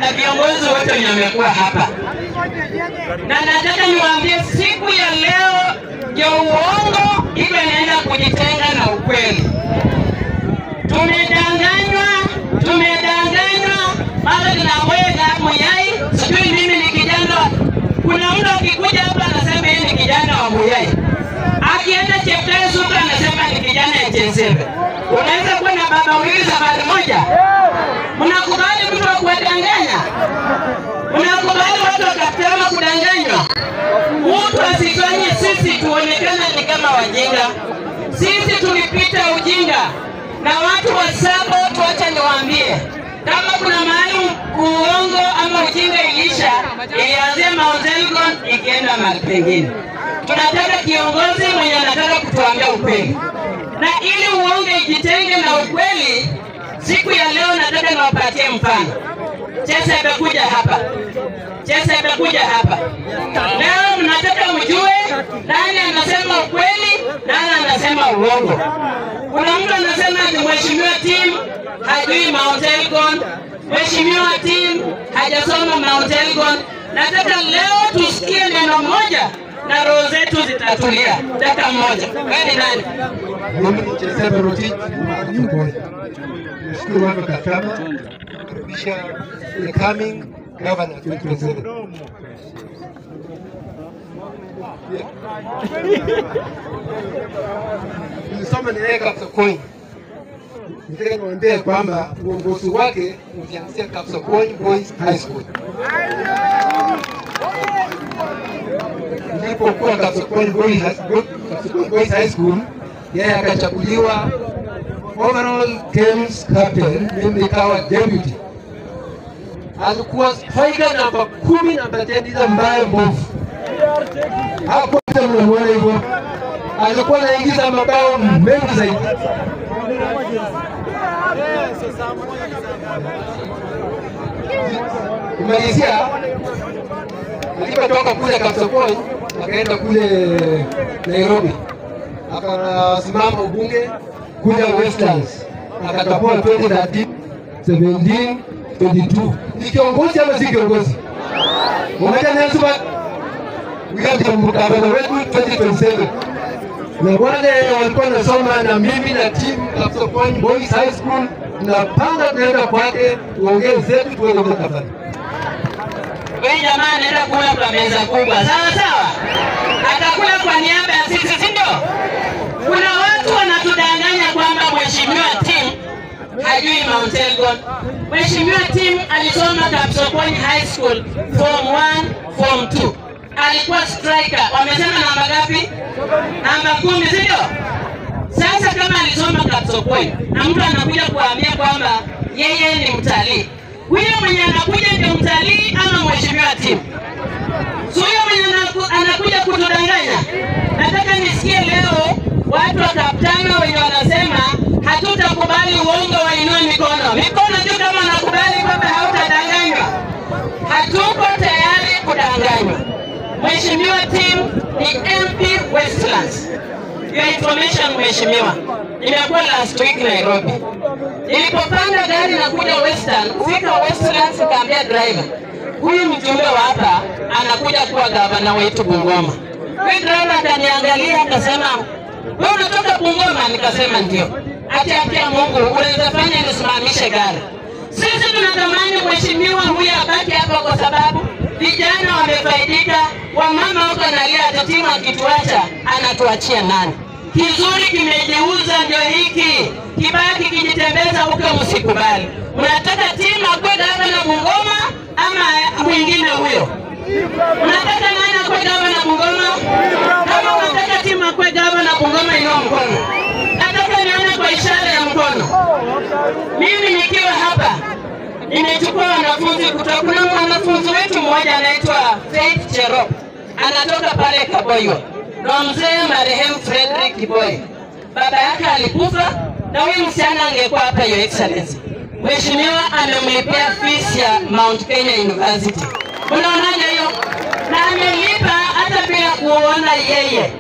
na viongozi wote wamekuwa hapa. Na nataka niwaambie siku ya leo ndio uongo inaenda kujitenga na ukweli. Tumedanganywa, mara tunaweka Muyai, sijui mimi ni kijana. Kuna mtu akikuja hapa anasema yeye ni kijana wa Muyai. Akienda Cheptaya Suka anasema ni kijana ya Chensebe. Unaweza kuwa na baba wawili safari moja? Mnakubali mtu wa kuwadanganya? Mnakubali watu wakatama kudanganywa? Mtu asifanye sisi tuonekane ni kama wajinga. Sisi tulipita ujinga. Na watu wa Sabo tuacha niwaambie, kama kuna mahali uongo ama ujinga ilisha, ilianzia Mount Elgon ikienda mahali pengine. Tunataka kiongozi mwenye anataka kutuambia ukweli. Na ili uongo ijitenge na ukweli, siku ya leo nataka niwapatie mfano. Chesa imekuja hapa. Leo mnataka mjue nani anasema ukweli, nani anasema uongo. Kuna mtu anasema ati mheshimiwa Tim hajui Mount Elgon, mheshimiwa Tim hajasoma Mount Elgon. Nataka leo tusikie neno moja na roho zetu zitatulia. Dakika moja. Wewe ni nani? Mimi ni Chesa Berotich. Nashukuru watu Katama kurudisha the coming governor 2027. Nilisoma ni Kapsokony. Nataka niwaambie kwamba uongozi wake ulianzia Kapsokony Boys High School. Nilipokuwa Kapsokony Boys High School, yeye akachaguliwa overall games captain, mimi nikawa deputy. Alikuwa striker namba 10 namba 10 ile mbaya mbovu. Hapo mnamuona hivyo. Alikuwa anaingiza mabao mengi zaidi. Kumalizia alipotoka kule Kapsokony akaenda kule Nairobi. Akasimama ubunge kule Westlands. Akatapoa 2013, 17, 22. Ni kiongozi ama si kiongozi? Unaja Nelson Wigati Mukabala wetu 2027. Na wale walikuwa nasoma na mimi na timu Kapsokony Boys High School, tunapanga tunaenda kwake tuongee zetu tuende kafani. Wewe jamaa anaenda kula kwa meza kubwa. Sawa. Atakula kwa niaba ya sisi, si ndio? Kuna watu wanatudanganya kwamba mheshimiwa Tim hajui Mount Elgon. Mheshimiwa Tim alisoma Kapsokony High School form 1, form 2. Alikuwa striker. Wamesema namba ngapi? Namba 10, si ndio? Sasa kama alisoma Kapsokony na mtu anakuja kuambia kwamba yeye ni mtalii, huyo mwenye anakuja ndio mtalii ama mheshimiwa Tim? So huyo mwenye anakuja kutudanganya. Nataka nisikie leo watu wa Kaptana wenye wanasema hatutakubali uongo, wainue mikono. Mikono juu kama nakubali kwamba hautadanganywa. Hatuko tayari kudanganywa. Mheshimiwa Tim ni MP Westlands. Your information mheshimiwa, nimekuwa last week Nairobi. Nilipopanda gari na kuja Western, kufika Westlands kaambia driver, huyu mjumbe wa hapa anakuja kuwa gavana wetu Bungoma. Huyu driver akaniangalia akasema, wewe unatoka Bungoma? Nikasema ndio. Ati ya Mungu, unaweza fanya nisimamishe gari. Sisi tunatamani mheshimiwa huyu abaki hapa kwa sababu vijana wamefaidika, wamama wako analia ati Tim akituacha anatuachia nani? Kizuri kimejeuza ndio hiki. Kibaki kijitembeza huko, msikubali. Mnataka Tim akwe gavana Bungoma ama mwingine huyo? Mnataka nani akwe gavana Bungoma? Kama mnataka Tim akwe gavana Bungoma, inua mkono. Nataka nione kwa ishara ya mkono. Mimi nikiwa hapa nimechukua wanafunzi kutoka, kuna mwanafunzi wetu mmoja anaitwa Faith Cherop, anatoka pale Kaboyo, na mzee marehemu Frederick Kiboi. Baba yake alikufa na huyu msichana angekuwa hapa, Your Excellency. Mheshimiwa amemlipia fees ya Mount Kenya University. Unaonaje hiyo? Na amelipa hata bila kuona yeye.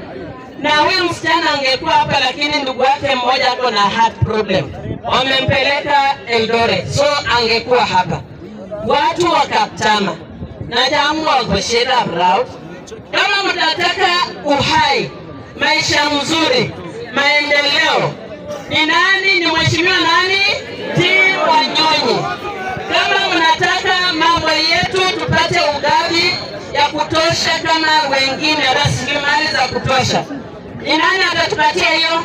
Na huyu msichana angekuwa hapa, lakini ndugu yake mmoja ako na heart problem. Wamempeleka Eldoret, so angekuwa hapa. watu wakatama na jamu wa kushida brau. Kama mtataka uhai, maisha mzuri, maendeleo, ni nani? Ni mheshimiwa nani? Tim Wanyonyi. Kama mnataka mambo yetu tupate ugavi ya kutosha kama wengine, rasilimali za kutosha, ni nani atatupatia hiyo?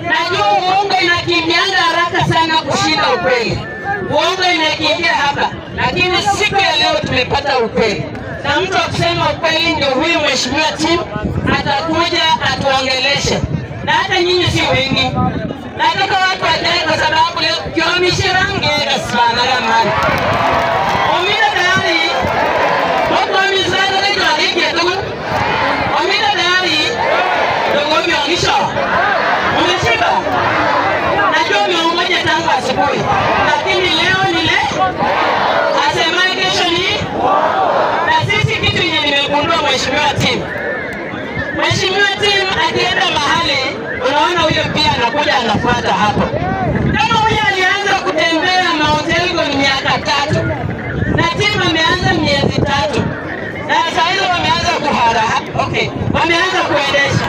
Najua uongo inakimbianga haraka sana kushinda ukweli. Uongo inakimbia hapa, lakini siku ya leo tumepata ukweli. Na mtu akusema ukweli ndio huyu mheshimiwa Tim atakuja atuongeleshe. Na hata nyinyi si wengi. Nataka watu wajae kwa sababu leo kiomishirangega sana ramani. Omida dali, watu wa mizado lejo alike tu. Omida dali, dogo miongisho. Umeshiba? Najua miongoja tangu asubuhi. Lakini leo ni leo. Asemaye kesho ni? Na sisi kitu yenye nimegundua mheshimiwa Tim. Mheshimiwa Tim akienda mahali, unaona huyo pia anakuja anafuata hapo. Kama huyo alianza kutembea Mount Elgon miaka 3 na Tim ameanza miezi 3 na sasa hizo wameanza wameanza kuendesha.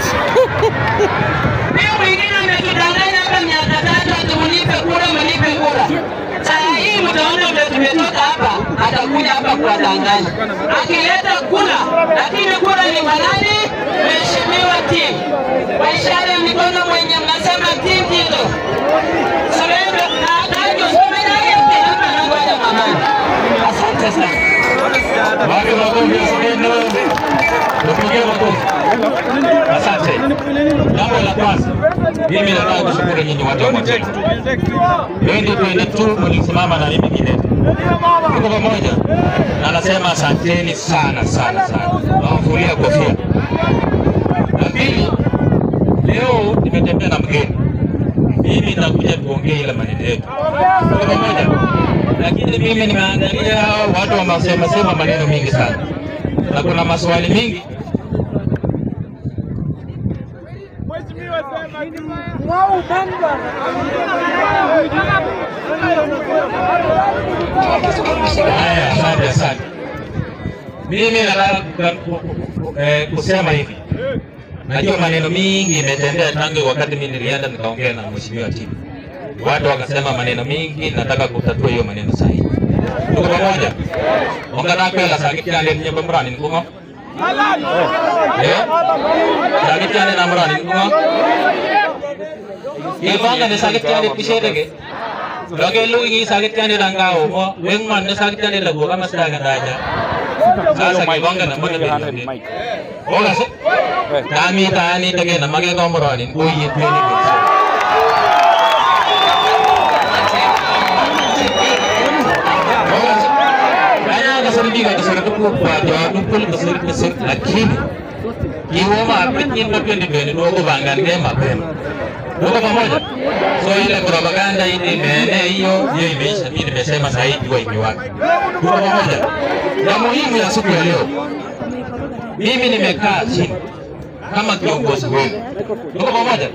Pia mwingine ametudanganya hapa miaka 3 ati mnipe kura. Sasa hii mtaona vile tumetoka hapa, atakuja hapa kuwadanganya. Akileta kura, lakini kura ni manani? Mheshimiwa Tim. Kwa ishara ya mikono mwenye mnasema Tim hilo. Surendo na atajo somejaje hapa na ngoja mamani. Asante sana. Watu makofi ya Surendo. Tupigie makofi. Asante. Jambo la kwanza, mimi nataka kushukuru nyinyi watu wa Mwachetu. 2022 mlisimama na mimi kidete. Tuko pamoja. Na nasema asanteni sana sana sana. Nawafulia kofia. Na pili, leo nimetembea na mgeni. Mimi nitakuja tuongee ile maneno yetu. Tuko pamoja. Lakini mimi nimeangalia watu wanasema maneno mingi sana. Na kuna maswali mingi. Haya, asante. Mimi nataka kusema hivi. Najua maneno mingi imetembea tangu wakati mimi nilienda nikaongea na mheshimiwa Tim. Watu wakasema maneno mingi, nataka kutatua hiyo maneno sahihi. Tuko pamoja. Ongana kwela sakiti ande nyemba mrani nikumo. Sakiti ande na mrani nikumo. Ibanga ne sakiti ande pisherege. Loge lugi sakiti ande langao mo wengman ne sakiti ande lagu kama sadaga daja. Sasa kibanga na mbona bende. Ola se. Kami tani tage na mage ko mrani ko yete ni. Kasar itu jawab numpul kasar lakini kiwoma apetin mapende bene dogo bangan ke mapema dogo pamoja. So ile propaganda ile mene hiyo imeisha. Mimi nimesema zaidi kwa imiwaka. Dogo pamoja. Ya muhimu ya siku ya leo, mimi nimekaa chini kama kiongozi wenu. Dogo pamoja.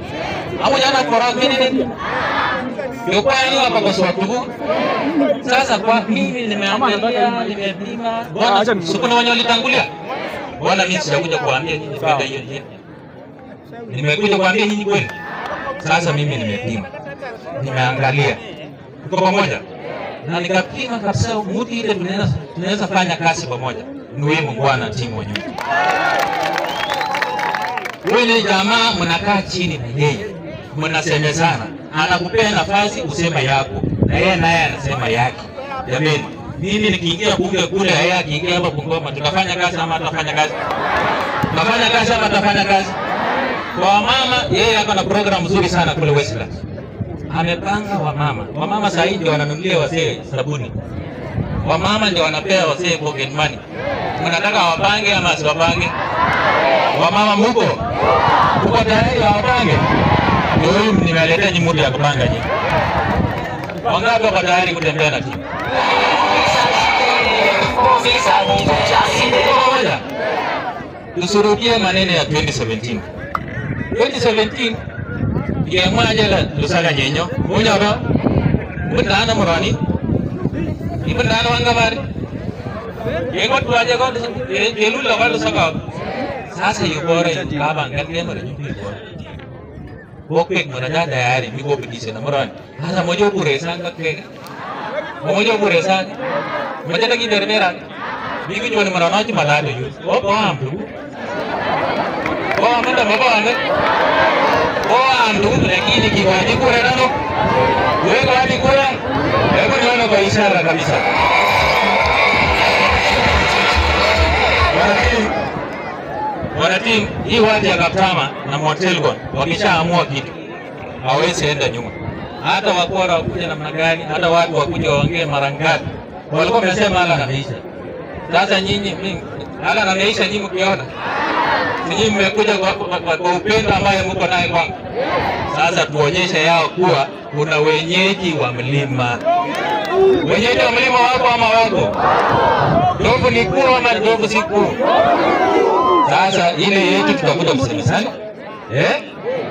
Hapo jana kwa mimi kwa hiyo hapa kwa sababu sasa kwa mimi nimeangalia nimepima bwana siku na wenye walitangulia bwana mimi sijakuja kuambia nyinyi fedha hiyo hiyo. Nimekuja kuambia nyinyi kweli. Sasa mimi nimepima. Nimeangalia. Tuko pamoja. Na nikapima kabisa mtu ile tunaweza fanya kazi pamoja. Ni wewe bwana Tim Wanyonyi. Wewe jamaa mnakaa chini na yeye. Mnasemezana. Anakupea nafasi usema yako na yeye naye anasema yake. Jamani, mimi nikiingia bunge kule yeye akiingia hapa Bungoma tutafanya kazi ama atafanya kazi? Tutafanya kazi ama atafanya kazi? Kwa mama yeye hapa na program nzuri sana kule Westlands. Amepanga wamama sasa hivi wananunulia wasee sabuni. Wamama ndio wanapea wasee pocket money. Mnataka wapange ama asiwapange? Wamama mko tayari wapange? Ndio nimeletea nyinyi muda ya kupanga nyinyi. Wangapi wako tayari kutembea na timu? Tusurudie maneno ya 2017. 2017 ya mwaje la lusaka nyenyo. Unyaba mutana murani. ndano wangamari. Yego tuaje kwa yelu la wala saka. Sasa yubora kaba ngati mara nyuki kwa. Bokek mara jada yari miko bidise na mara. Sasa mojo kuresa ngake. Mojo kuresa. Majada ki dermera. Miko jone mara naji malado yu. Oh amdu. Oh amda baba amda. Oh amdu lakini kiwaji kura nano. Wewe hadi kura. Hebu nione kwa ishara kabisa. Wanatim hii watu ya Kaptama na Motelgon wakishaamua kitu hawezi enda nyuma. Hata wakora wakuja namna gani, hata watu wakuja waongee mara ngapi, walikuwa wamesema hala nameisha. Sasa nyinyi hala nameisha, nyinyi mkiona nyinyi mmekuja kwa upendo ambaye mko naye kwangu. Sasa tuonyeshe yao kuwa kuna wenyeji wa mlima. Wenyeji wa mlima wako ama wako? Ndovu ni kuu ama ndovu si kuu? Sasa ile yetu tutakuja kusemezana.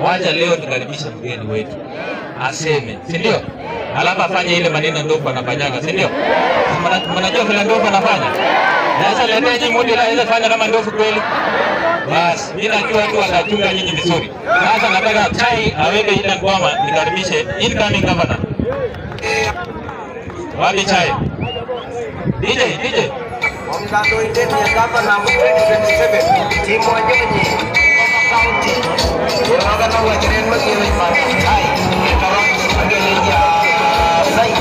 Wacha leo tukaribisha mgeni wetu. Aseme, si ndio? Alafu afanye ile maneno ndovu anafanyaga, si ndio? Mnajua vile ndovu anafanya? Sasa leteje mmoja anaweza fanya kama ndovu kweli? Basi, mimi najua tu atachunga nyinyi vizuri. Sasa nataka chai aweke ile ngoma nikaribishe incoming governor. Wapi chai? DJ. Mgando inteni ya gavana wa 2027 timu wa Nyonyi County wanaga na wajirani wake wa Masai ikawa ndio ya Sai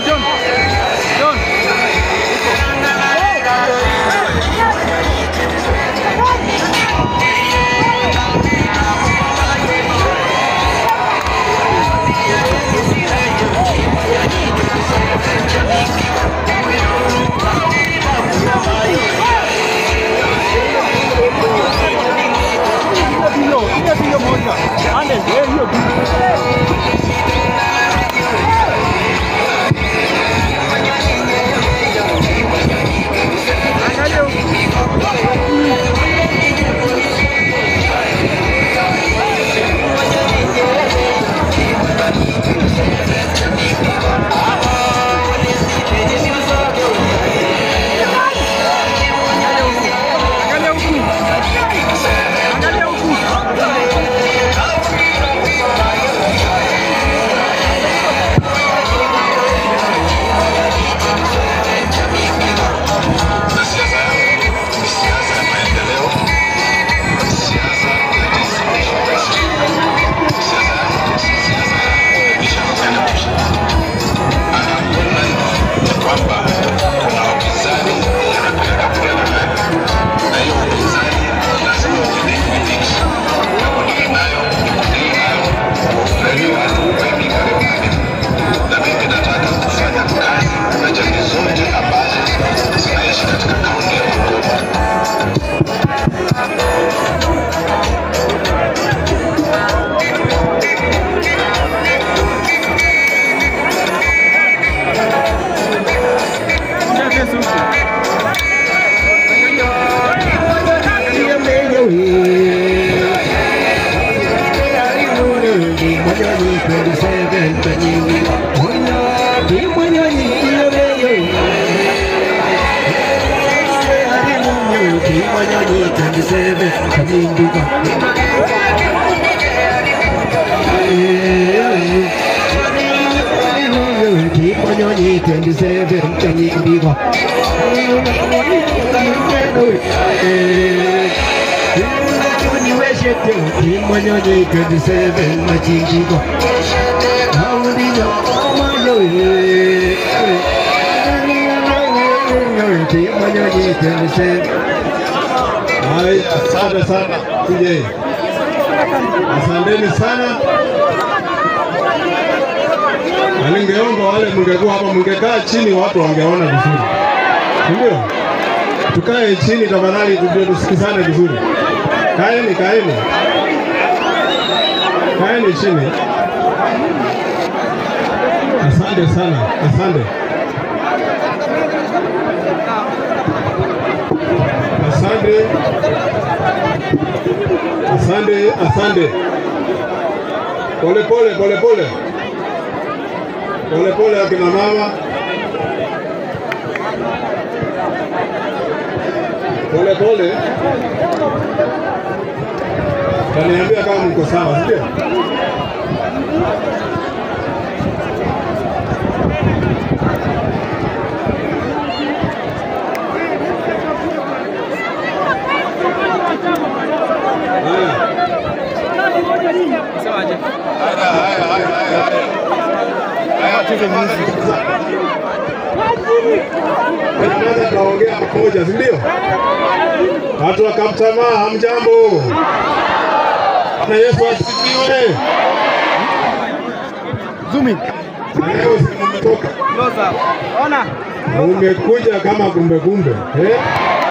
John Asante sana TJ. Asanteni sana. Ningeomba wale mngekuwa hapa mngekaa chini watu wangeona vizuri. Ndio? Tukae chini tafadhali tusikizane vizuri. Kaeni. Kaeni chini. Asante sana. Asante. Sunday a Sunday. Pole pole pole pole. Pole pole akina mama. Pole pole. Kaniambia kama mko sawa, sio? Tunaweza kaongea pamoja, si ndio? Watu wa Kaptamaa, hamjambo? Na Yesu asifiwe. Zumi. Leo umetoka. Ona. Umekuja kama kumbe kumbe.